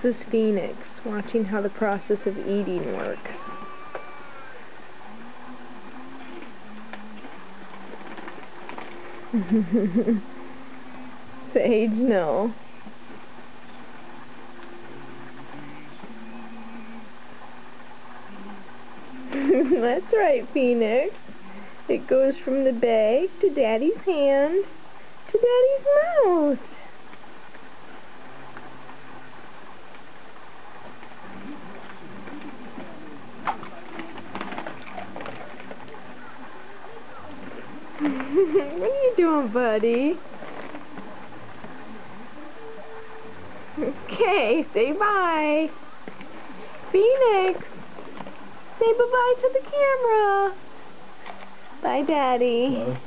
This is Phoenix, watching how the process of eating works. Sage, no. That's right, Phoenix. It goes from the bag to Daddy's hand to Daddy's mouth. What are you doing, buddy? Okay, say bye. Phoenix, say bye-bye to the camera. Bye, Daddy. Hello?